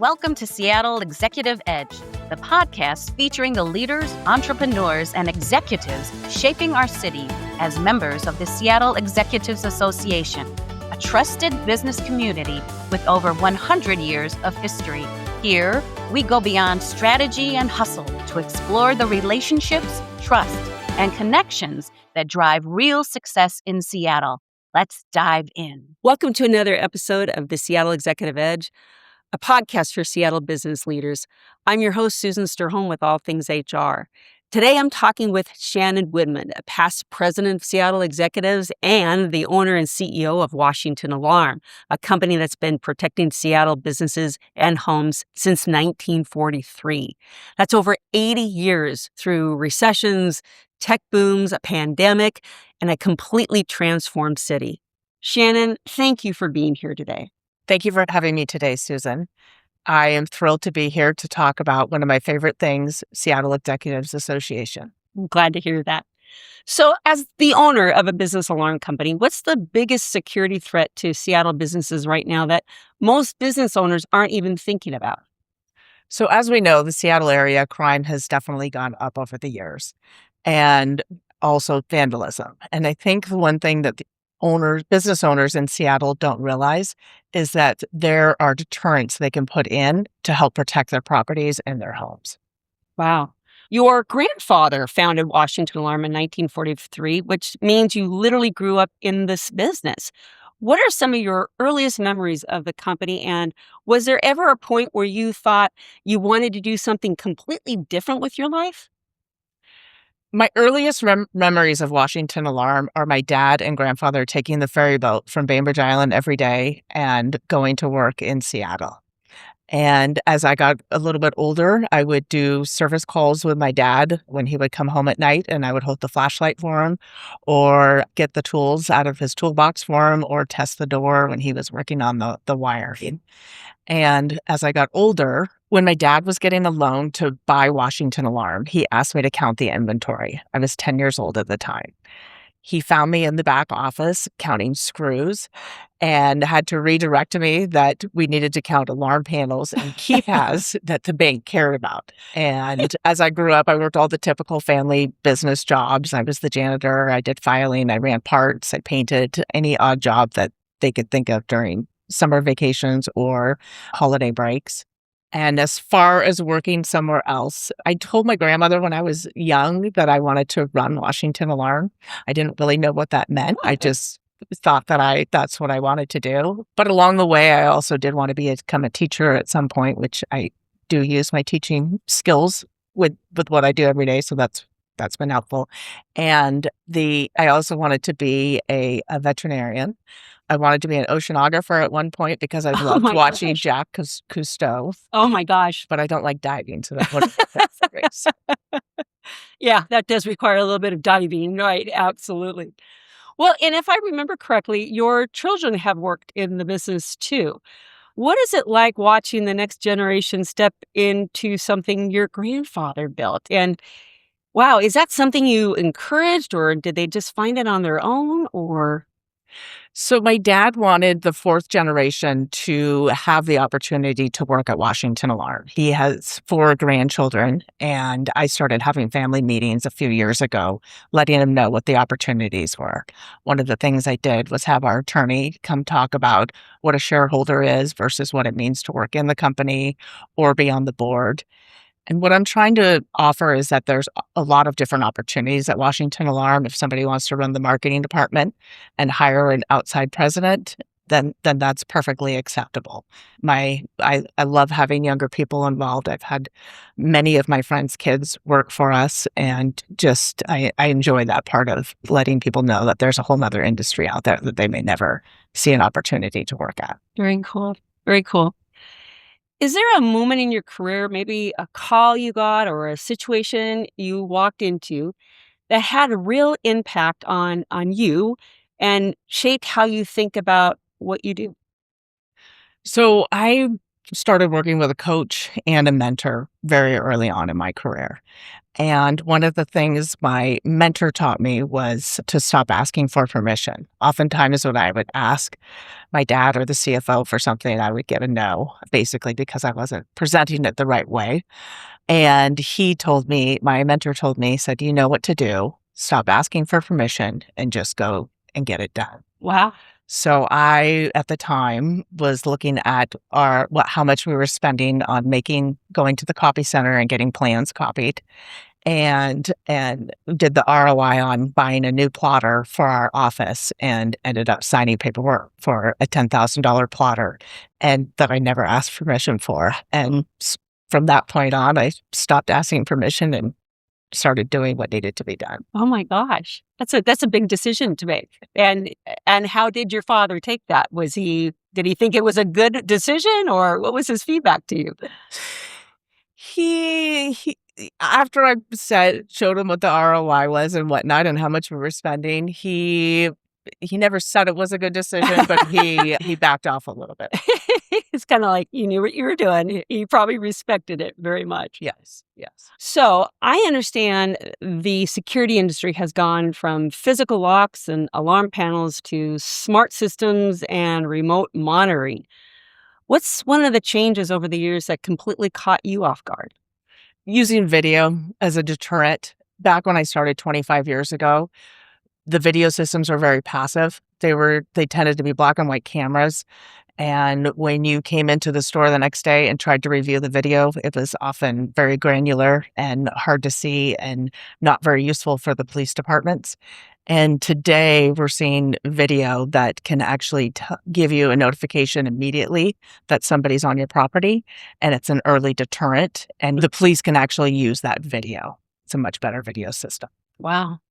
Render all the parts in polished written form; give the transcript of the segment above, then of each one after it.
Welcome to Seattle Executive Edge, the podcast featuring the leaders, entrepreneurs, and executives shaping our city as members of the Seattle Executives Association, a trusted business community with over 100 years of history. Here, we go beyond strategy and hustle to explore the relationships, trust, and connections that drive real success in Seattle. Let's dive in. Welcome to another episode of the Seattle Executive Edge, a podcast for Seattle business leaders. I'm your host, Suzan Sturholm, with All Things HR. Today, I'm talking with Shannon Woodman, a past president of Seattle Executives and the owner and CEO of Washington Alarm, a company that's been protecting Seattle businesses and homes since 1943. That's over 80 years through recessions, tech booms, a pandemic, and a completely transformed city. Shannon, thank you for being here today. Thank you for having me today, Susan. I am thrilled to be here to talk about one of my favorite things, Seattle Executives Association. I'm glad to hear that. So as the owner of a business alarm company, what's the biggest security threat to Seattle businesses right now that most business owners aren't even thinking about? So as we know, the Seattle area crime has definitely gone up over the years, and also vandalism. And I think the one thing that the business owners in Seattle don't realize is that there are deterrents they can put in to help protect their properties and their homes. Wow. Your grandfather founded Washington Alarm in 1943, which means you literally grew up in this business. What are some of your earliest memories of the company? And was there ever a point where you thought you wanted to do something completely different with your life? My earliest memories of Washington Alarm are my dad and grandfather taking the ferry boat from Bainbridge Island every day and going to work in Seattle. And as I got a little bit older, I would do service calls with my dad when he would come home at night, and I would hold the flashlight for him or get the tools out of his toolbox for him or test the door when he was working on the wiring. And as I got older, when my dad was getting a loan to buy Washington Alarm, he asked me to count the inventory. I was 10 years old at the time. He found me in the back office counting screws and had to redirect me that we needed to count alarm panels and keypads that the bank cared about. And as I grew up, I worked all the typical family business jobs. I was the janitor, I did filing, I ran parts, I painted, any odd job that they could think of during summer vacations or holiday breaks. And as far as working somewhere else, I told my grandmother when I was young that I wanted to run Washington Alarm. I didn't really know what that meant. I just thought that that's what I wanted to do. But along the way, I also did want to become a teacher at some point, which I do use my teaching skills with what I do every day. So that's been helpful. And I also wanted to be a veterinarian. I wanted to be an oceanographer at one point because I loved watching Jacques Cousteau. Oh my gosh. But I don't like diving, so that wouldn't be the race. Yeah, that does require a little bit of diving, right? Absolutely. Well, and if I remember correctly, your children have worked in the business too. What is it like watching the next generation step into something your grandfather built? And wow, is that something you encouraged, or did they just find it on their own, or? So my dad wanted the fourth generation to have the opportunity to work at Washington Alarm. He has 4 grandchildren, and I started having family meetings a few years ago, letting him know what the opportunities were. One of the things I did was have our attorney come talk about what a shareholder is versus what it means to work in the company or be on the board. And what I'm trying to offer is that there's a lot of different opportunities at Washington Alarm. If somebody wants to run the marketing department and hire an outside president, then that's perfectly acceptable. I love having younger people involved. I've had many of my friends' kids work for us, and just I enjoy that part of letting people know that there's a whole nother industry out there that they may never see an opportunity to work at. Very cool. Very cool. Is there a moment in your career, maybe a call you got or a situation you walked into that had a real impact on you and shaped how you think about what you do? So I started working with a coach and a mentor very early on in my career. And one of the things my mentor taught me was to stop asking for permission. Oftentimes, when I would ask my dad or the CFO for something, I would get a no, basically because I wasn't presenting it the right way. And my mentor told me, said, you know what to do. Stop asking for permission and just go and get it done. Wow. So I, at the time, was looking at how much we were spending on going to the copy center and getting plans copied, and did the ROI on buying a new plotter for our office, and ended up signing paperwork for a $10,000 plotter, and that I never asked permission for. And from that point on, I stopped asking permission and started doing what needed to be done. Oh my gosh. That's a big decision to make. And how did your father take that? Did he think it was a good decision, or what was his feedback to you? He after I showed him what the ROI was and whatnot and how much we were spending, he never said it was a good decision, but he backed off a little bit. It's kind of like you knew what you were doing. He probably respected it very much. Yes. So I understand the security industry has gone from physical locks and alarm panels to smart systems and remote monitoring. What's one of the changes over the years that completely caught you off guard? Using video as a deterrent. Back when I started 25 years ago, the video systems were very passive. They tended to be black and white cameras. And when you came into the store the next day and tried to review the video, it was often very granular and hard to see and not very useful for the police departments. And today we're seeing video that can actually give you a notification immediately that somebody's on your property, and it's an early deterrent, and the police can actually use that video. It's a much better video system. Wow.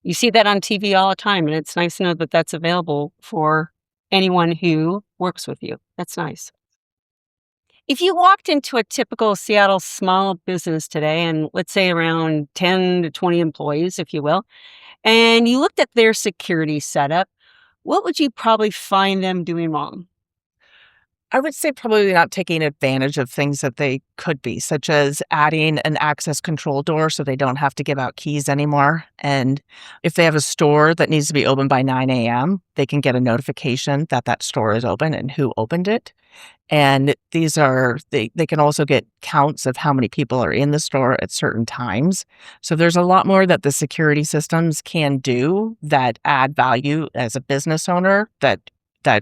You see that on TV all the time, and it's nice to know that that's available for anyone who works with you. That's nice. If you walked into a typical Seattle small business today, and let's say around 10 to 20 employees, if you will, and you looked at their security setup, what would you probably find them doing wrong? I would say probably not taking advantage of things that they could be, such as adding an access control door so they don't have to give out keys anymore. And if they have a store that needs to be open by 9 a.m., they can get a notification that store is open and who opened it. And they can also get counts of how many people are in the store at certain times. So there's a lot more that the security systems can do that add value as a business owner that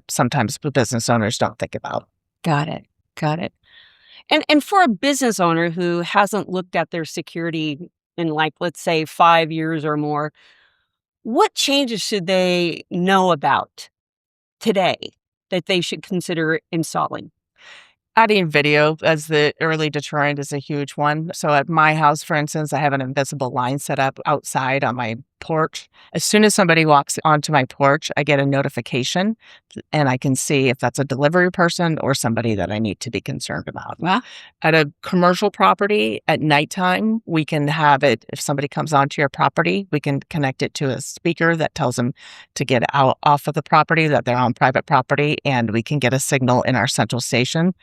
sometimes business owners don't think about. Got it. And for a business owner who hasn't looked at their security in, like, let's say 5 years or more, what changes should they know about today that they should consider installing? Adding video as the early deterrent is a huge one. So at my house, for instance, I have an invisible line set up outside on my porch. As soon as somebody walks onto my porch, I get a notification, and I can see if that's a delivery person or somebody that I need to be concerned about. Wow. At a commercial property at nighttime, we can have it, if somebody comes onto your property, we can connect it to a speaker that tells them to get off of the property, that they're on private property, and we can get a signal in our central station,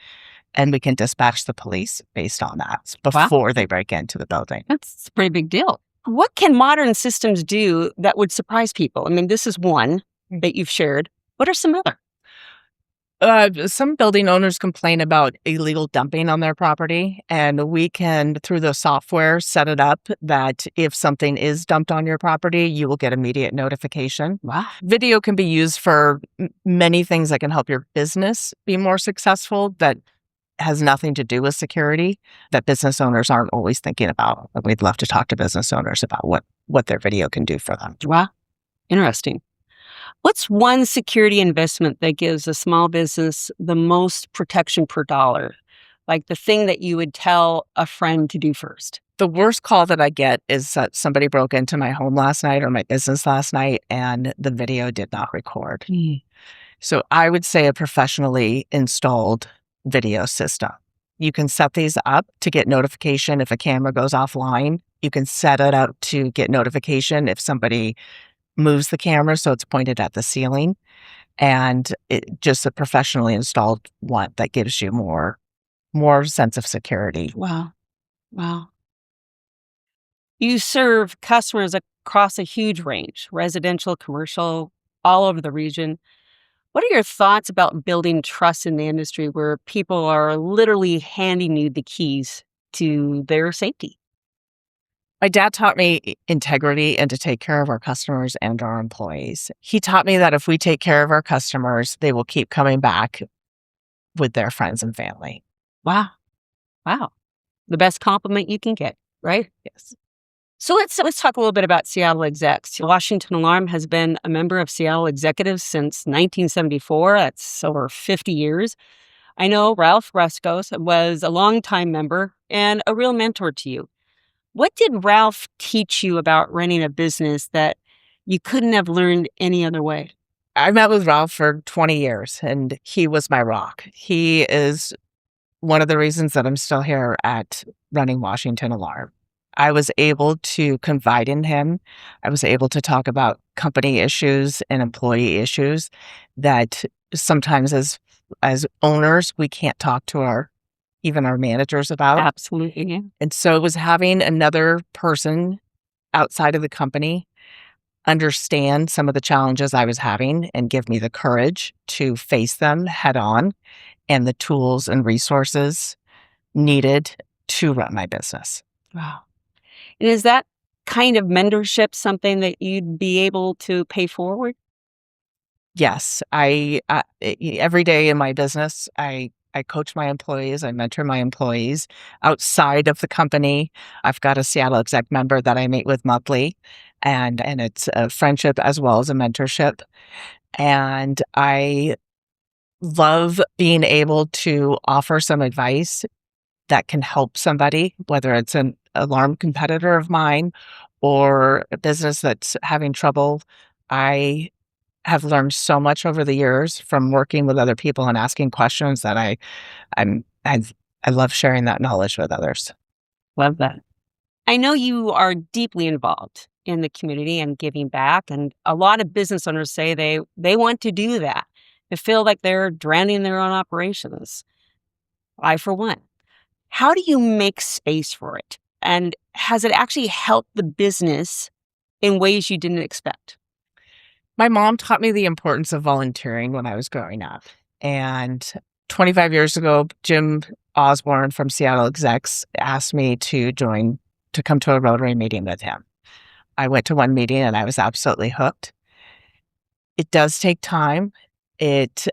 and we can dispatch the police based on that before they break into the building. That's a pretty big deal. What can modern systems do that would surprise people? I mean, this is one that you've shared. What are some other? Some building owners complain about illegal dumping on their property, and we can, through the software, set it up that if something is dumped on your property, you will get immediate notification. Wow. Video can be used for many things that can help your business be more successful that has nothing to do with security that business owners aren't always thinking about. But we'd love to talk to business owners about what their video can do for them. Wow. Interesting. What's one security investment that gives a small business the most protection per dollar? Like the thing that you would tell a friend to do first? The worst call that I get is that somebody broke into my home last night or my business last night and the video did not record. So I would say a professionally installed video system. You can set these up to get notification if a camera goes offline. You can set it up to get notification if somebody moves the camera so it's pointed at the ceiling. and just a professionally installed one that gives you more sense of security. Wow. Wow. You serve customers across a huge range, residential, commercial, all over the region. What are your thoughts about building trust in the industry where people are literally handing you the keys to their safety? My dad taught me integrity and to take care of our customers and our employees. He taught me that if we take care of our customers, they will keep coming back with their friends and family. Wow. Wow. The best compliment you can get, right? Yes. So let's talk a little bit about Seattle execs. Washington Alarm has been a member of Seattle executives since 1974. That's over 50 years. I know Ralph Ruscos was a longtime member and a real mentor to you. What did Ralph teach you about running a business that you couldn't have learned any other way? I met with Ralph for 20 years, and he was my rock. He is one of the reasons that I'm still here at running Washington Alarm. I was able to confide in him. I was able to talk about company issues and employee issues that sometimes as owners, we can't talk to even our managers about. Absolutely. Yeah. And so it was having another person outside of the company understand some of the challenges I was having and give me the courage to face them head on and the tools and resources needed to run my business. Wow. And is that kind of mentorship something that you'd be able to pay forward? Yes, every day in my business, I coach my employees, I mentor my employees outside of the company. I've got a Seattle exec member that I meet with monthly, and it's a friendship as well as a mentorship. And I love being able to offer some advice that can help somebody, whether it's an alarm competitor of mine or a business that's having trouble. I have learned so much over the years from working with other people and asking questions that I'm I love sharing that knowledge with others. Love that. I know you are deeply involved in the community and giving back, and a lot of business owners say they want to do that. They feel like they're drowning their own operations. I, for one. How do you make space for it? And has it actually helped the business in ways you didn't expect? My mom taught me the importance of volunteering when I was growing up. And 25 years ago, Jim Osborne from Seattle Execs asked me to come to a Rotary meeting with him. I went to one meeting and I was absolutely hooked. It does take time.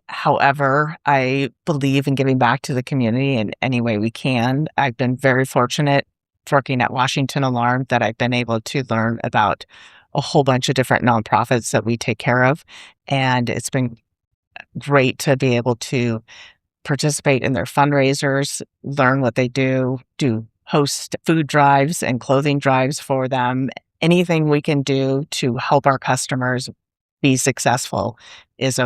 However, I believe in giving back to the community in any way we can. I've been very fortunate working at Washington Alarm that I've been able to learn about a whole bunch of different nonprofits that we take care of. And it's been great to be able to participate in their fundraisers, learn what they do host food drives and clothing drives for them. Anything we can do to help our customers be successful is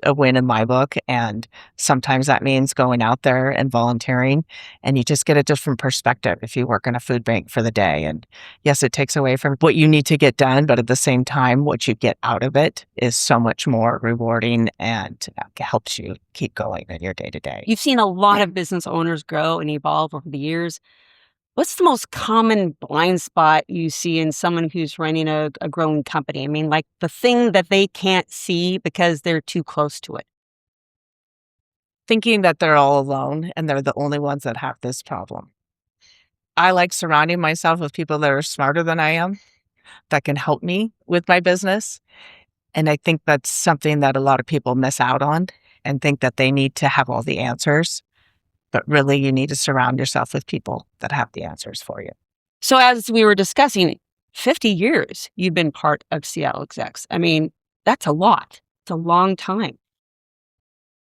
a win in my book. And sometimes that means going out there and volunteering, and you just get a different perspective if you work in a food bank for the day. And yes, it takes away from what you need to get done, but at the same time, what you get out of it is so much more rewarding and helps you keep going in your day to day. You've seen a lot of business owners grow and evolve over the years. What's the most common blind spot you see in someone who's running a growing company? I mean, like the thing that they can't see because they're too close to it. Thinking that they're all alone and they're the only ones that have this problem. I like surrounding myself with people that are smarter than I am, that can help me with my business. And I think that's something that a lot of people miss out on and think that they need to have all the answers. But really, you need to surround yourself with people that have the answers for you. So as we were discussing, 50 years you've been part of Seattle Execs. I mean, that's a lot. It's a long time.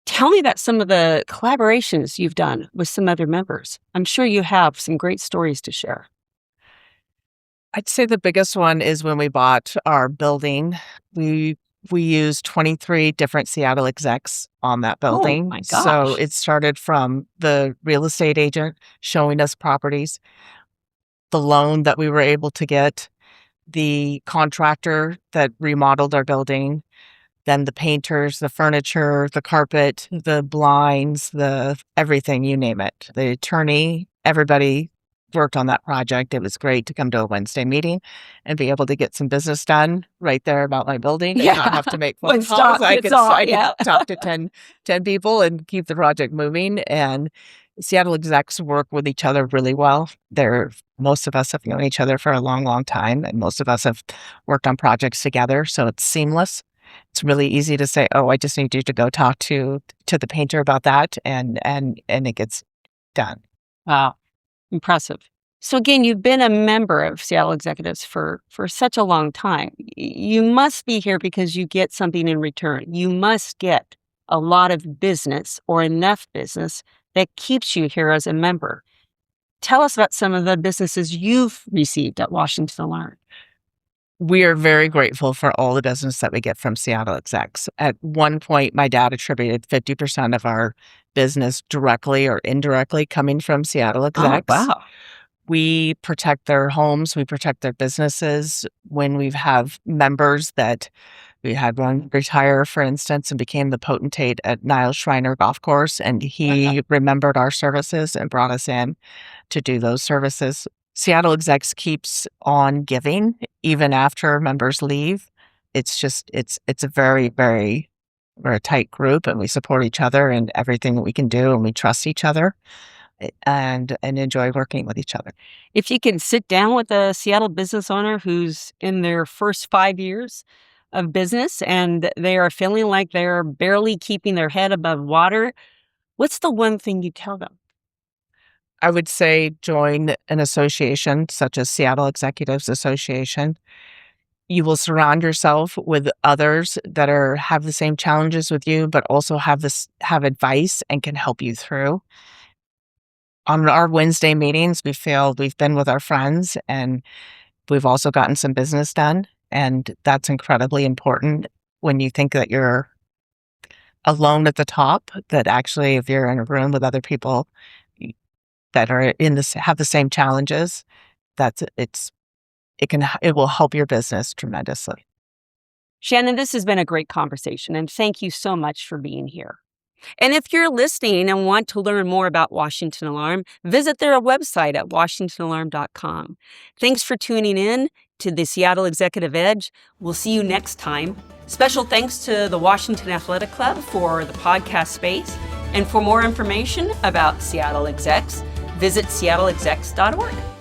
Tell me about some of the collaborations you've done with some other members. I'm sure you have some great stories to share. I'd say the biggest one is when we bought our building. We used 23 different Seattle execs on that building. Oh my So gosh. it started from the real estate agent showing us properties, the loan that we were able to get, the contractor that remodeled our building, then the painters, the furniture, the carpet, the blinds, the everything, you name it. The attorney, everybody worked on that project. It was great to come to a Wednesday meeting and be able to get some business done right there about my building and not have to make phone calls. I could talk to 10 people and keep the project moving. And Seattle execs work with each other really well. Most of us have known each other for a long, long time, and most of us have worked on projects together, so it's seamless. It's really easy to say, "Oh, I just need you to go talk to the painter about that," and it gets done. Wow, impressive. So again, you've been a member of Seattle Executives for such a long time. You must be here because you get something in return. You must get a lot of business or enough business that keeps you here as a member. Tell us about some of the businesses you've received at Washington Alarm. We are very grateful for all the business that we get from Seattle execs. At one point, my dad attributed 50% of our business directly or indirectly coming from Seattle execs. Oh, wow. We protect their homes. We protect their businesses. When we have members that we had one retire, for instance, and became the potentate at Niles Shriner Golf Course, and he remembered our services and brought us in to do those services. Seattle execs keeps on giving even after members leave. It's a very, very, we're a tight group, and we support each other in everything that we can do, and we trust each other and enjoy working with each other. If you can sit down with a Seattle business owner who's in their first 5 years of business and they are feeling like they're barely keeping their head above water, what's the one thing you tell them? I would say join an association such as Seattle Executives Association. You will surround yourself with others that have the same challenges with you, but also have advice and can help you through. On our Wednesday meetings, we feel we've been with our friends and we've also gotten some business done. And that's incredibly important when you think that you're alone at the top, that actually if you're in a room with other people that are have the same challenges, it will help your business tremendously. Shannon, this has been a great conversation, and thank you so much for being here. And if you're listening and want to learn more about Washington Alarm, visit their website at washingtonalarm.com. Thanks for tuning in to the Seattle Executive Edge. We'll see you next time. Special thanks to the Washington Athletic Club for the podcast space. And for more information about Seattle Execs, visit seattleexecs.org.